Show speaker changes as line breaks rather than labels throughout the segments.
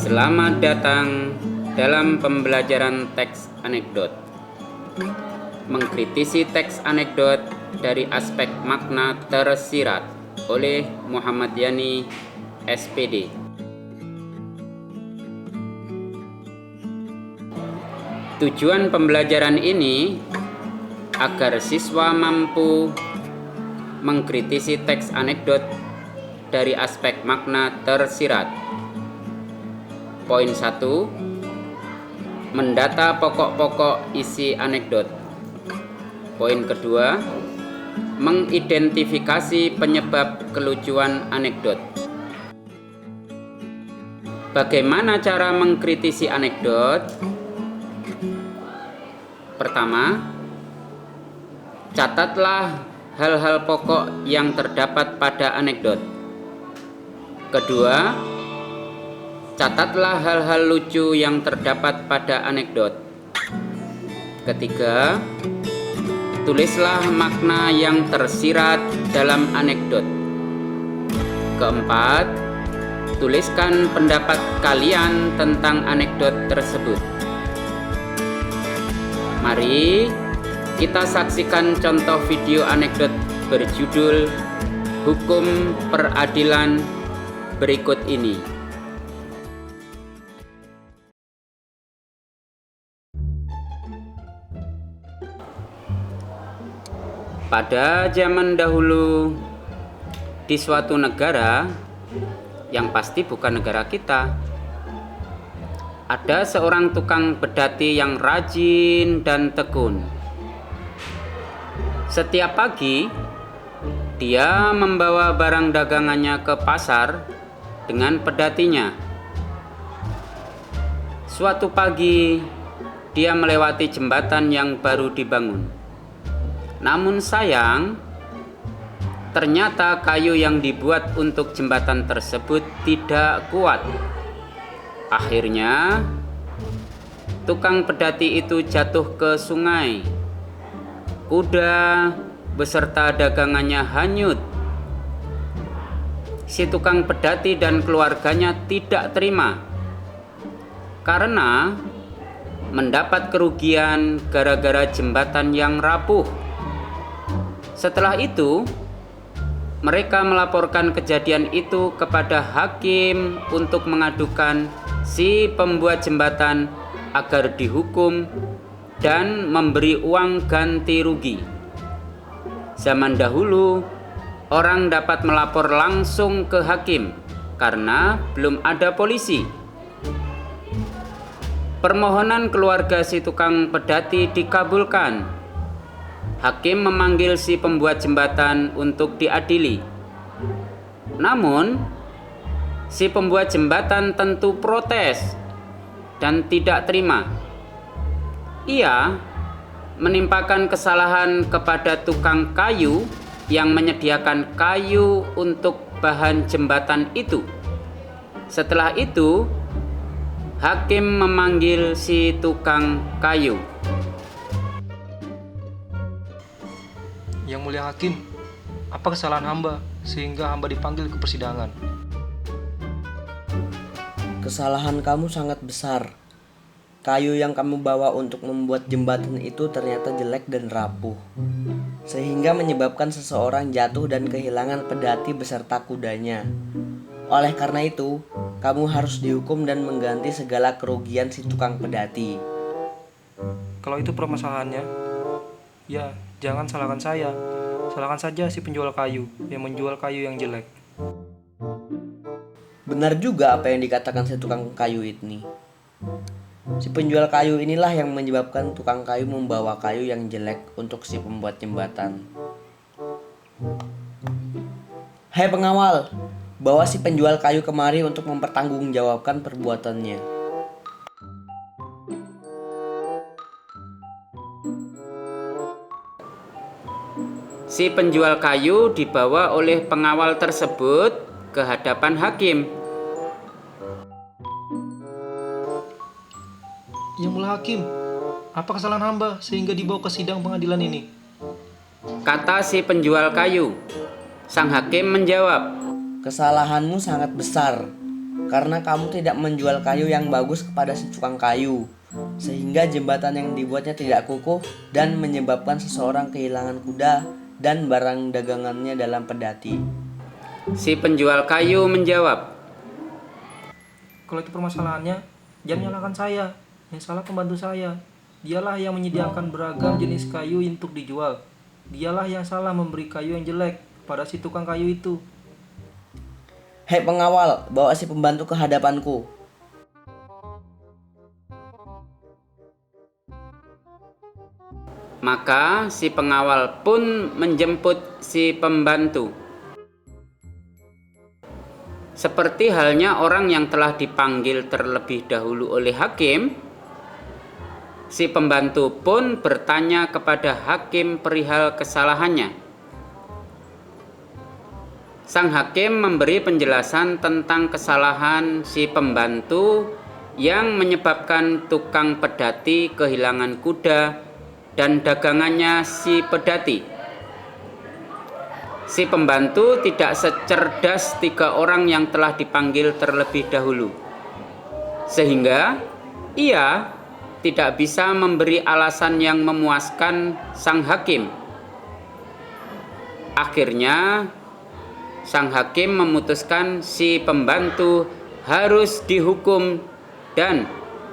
Selamat datang dalam pembelajaran teks anekdot. Mengkritisi teks anekdot dari aspek makna tersirat oleh Muhammad Yani, SPD. Tujuan pembelajaran ini agar siswa mampu mengkritisi teks anekdot dari aspek makna tersirat. Poin 1. Mendata pokok-pokok isi anekdot. Poin kedua, mengidentifikasi penyebab kelucuan anekdot. Bagaimana cara mengkritisi anekdot? Pertama, catatlah hal-hal pokok yang terdapat pada anekdot. Kedua, catatlah hal-hal lucu yang terdapat pada anekdot. Ketiga, tulislah makna yang tersirat dalam anekdot. Keempat, tuliskan pendapat kalian tentang anekdot tersebut. Mari kita saksikan contoh video anekdot berjudul Hukum Peradilan berikut ini. Pada zaman dahulu, di suatu negara yang pasti bukan negara kita, ada seorang tukang pedati yang rajin dan tekun. Setiap pagi, dia membawa barang dagangannya ke pasar dengan pedatinya. Suatu pagi, dia melewati jembatan yang baru dibangun. Namun sayang, ternyata kayu yang dibuat untuk jembatan tersebut tidak kuat. Akhirnya, tukang pedati itu jatuh ke sungai. Kuda beserta dagangannya hanyut. Si tukang pedati dan keluarganya tidak terima karena mendapat kerugian gara-gara jembatan yang rapuh. Setelah itu, mereka melaporkan kejadian itu kepada hakim untuk mengadukan si pembuat jembatan agar dihukum dan memberi uang ganti rugi. Zaman dahulu, orang dapat melapor langsung ke hakim karena belum ada polisi. Permohonan keluarga si tukang pedati dikabulkan. Hakim memanggil si pembuat jembatan untuk diadili. Namun, si pembuat jembatan tentu protes dan tidak terima. Ia menimpakan kesalahan kepada tukang kayu yang menyediakan kayu untuk bahan jembatan itu. Setelah itu, hakim memanggil si tukang kayu.
Yang mulia hakim, apa kesalahan hamba sehingga hamba dipanggil ke persidangan?
Kesalahan kamu sangat besar. Kayu yang kamu bawa untuk membuat jembatan itu ternyata jelek dan rapuh, sehingga menyebabkan seseorang jatuh dan kehilangan pedati beserta kudanya. Oleh karena itu, kamu harus dihukum dan mengganti segala kerugian si tukang pedati.
Kalau itu permasalahannya, ya jangan salahkan saya. Salahkan saja si penjual kayu yang menjual kayu yang jelek.
Benar juga apa yang dikatakan si tukang kayu ini. Si penjual kayu inilah yang menyebabkan tukang kayu membawa kayu yang jelek untuk si pembuat jembatan. Hai pengawal, bawa si penjual kayu kemari untuk mempertanggungjawabkan perbuatannya.
Si penjual kayu dibawa oleh pengawal tersebut ke hadapan hakim.
Yang mulia hakim, apa kesalahan hamba sehingga dibawa ke sidang pengadilan ini?
Kata si penjual kayu. Sang hakim menjawab,
Kesalahanmu sangat besar. karena kamu tidak menjual kayu yang bagus kepada si tukang kayu, sehingga jembatan yang dibuatnya tidak kukuh dan menyebabkan seseorang kehilangan kuda dan barang dagangannya dalam pedati.
Si penjual kayu menjawab,
Kalau itu permasalahannya, jangan nyalakan saya. Yang salah pembantu saya. Dialah yang menyediakan beragam jenis kayu untuk dijual. Dialah yang salah memberi kayu yang jelek pada si tukang kayu itu.
Hei pengawal, bawa si pembantu ke hadapanku.
maka si pengawal pun menjemput si pembantu. Seperti halnya orang yang telah dipanggil terlebih dahulu oleh hakim, si pembantu pun bertanya kepada hakim perihal kesalahannya. Sang hakim memberi penjelasan tentang kesalahan si pembantu yang menyebabkan tukang pedati kehilangan kuda dan dagangannya si pedati. Si pembantu tidak secerdas 3 orang yang telah dipanggil terlebih dahulu, sehingga ia tidak bisa memberi alasan yang memuaskan sang hakim. Akhirnya sang hakim memutuskan si pembantu harus dihukum dan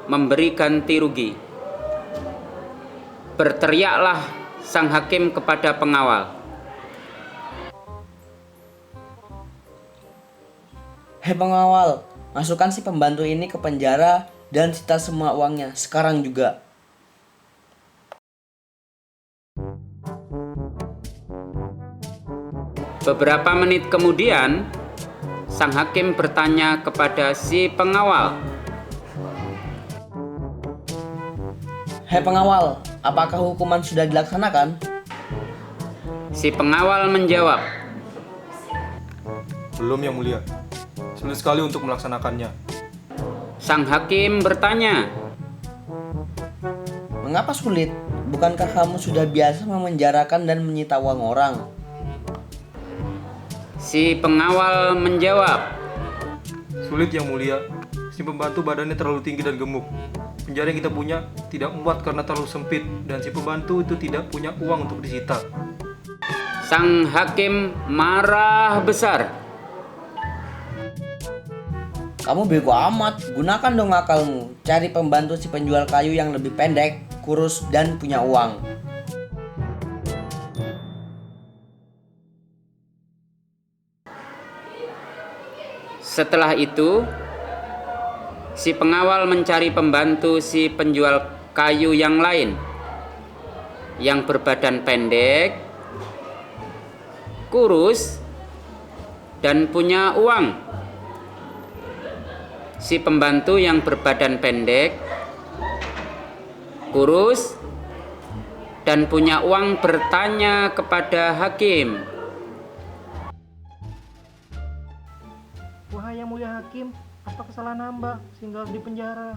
memberi ganti rugi. Berteriaklah sang hakim kepada pengawal,
Hei pengawal, masukkan si pembantu ini ke penjara dan sita semua uangnya sekarang juga.
Beberapa menit kemudian, sang hakim bertanya kepada si pengawal,
Hei pengawal, apakah hukuman sudah dilaksanakan?
Si pengawal menjawab,
Belum, Yang Mulia. Sulit sekali untuk melaksanakannya.
sang hakim bertanya,
Mengapa sulit? Bukankah kamu sudah biasa memenjarakan dan menyita uang orang?
Si pengawal menjawab,
Sulit, Yang Mulia. Si pembantu badannya terlalu tinggi dan gemuk. Penjara yang kita punya tidak muat karena terlalu sempit, dan si pembantu itu tidak punya uang untuk disita.
sang hakim marah besar.
Kamu bego amat, gunakan dong akalmu. Cari pembantu si penjual kayu yang lebih pendek, kurus, dan punya uang.
Setelah itu, si pengawal mencari pembantu si penjual kayu yang lain, yang berbadan pendek, kurus, dan punya uang. Si pembantu yang berbadan pendek, kurus, dan punya uang bertanya kepada hakim,
Wahai Yang Mulia Hakim, apa kesalahan hamba sehingga harus dipenjara?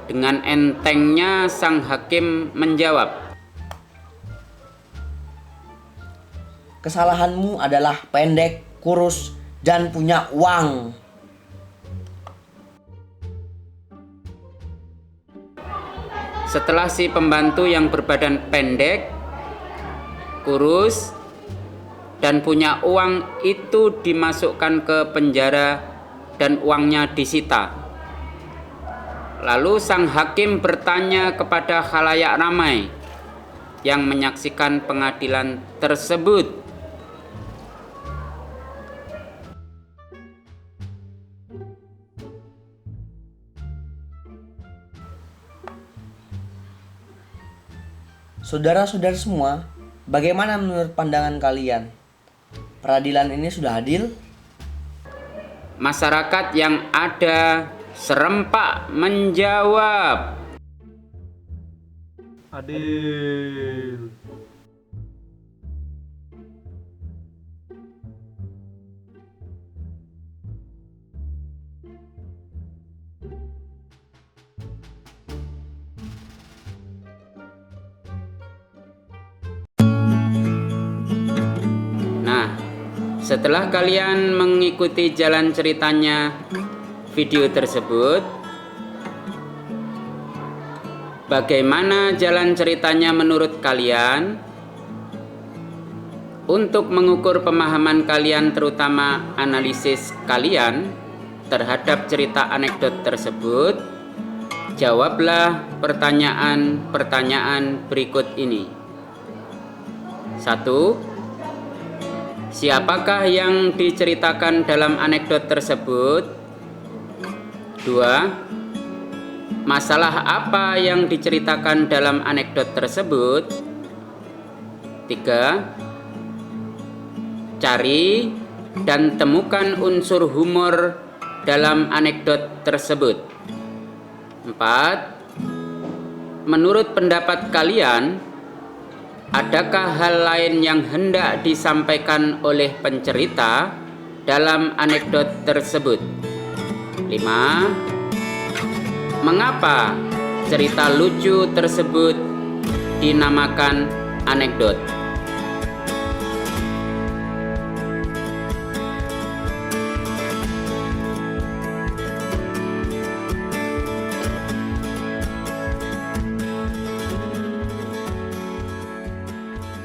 Dengan entengnya sang hakim menjawab,
Kesalahanmu adalah pendek, kurus, dan punya uang.
Setelah si pembantu yang berbadan pendek, kurus, dan punya uang itu dimasukkan ke penjara dan uangnya disita. Lalu sang hakim bertanya kepada khalayak ramai yang menyaksikan pengadilan tersebut,
Saudara-saudara semua, bagaimana menurut pandangan kalian? Peradilan ini sudah adil?
masyarakat yang ada serempak menjawab,
Adil.
Nah, Setelah kalian mengikuti jalan ceritanya video tersebut, bagaimana jalan ceritanya menurut kalian? Untuk mengukur pemahaman kalian, terutama analisis kalian terhadap cerita anekdot tersebut, jawablah pertanyaan-pertanyaan berikut ini. 1. Siapakah yang diceritakan dalam anekdot tersebut? 2. Masalah apa yang diceritakan dalam anekdot tersebut? 3. Cari dan temukan unsur humor dalam anekdot tersebut. 4. Menurut pendapat kalian, adakah hal lain yang hendak disampaikan oleh pencerita dalam anekdot tersebut? 5. Mengapa cerita lucu tersebut dinamakan anekdot?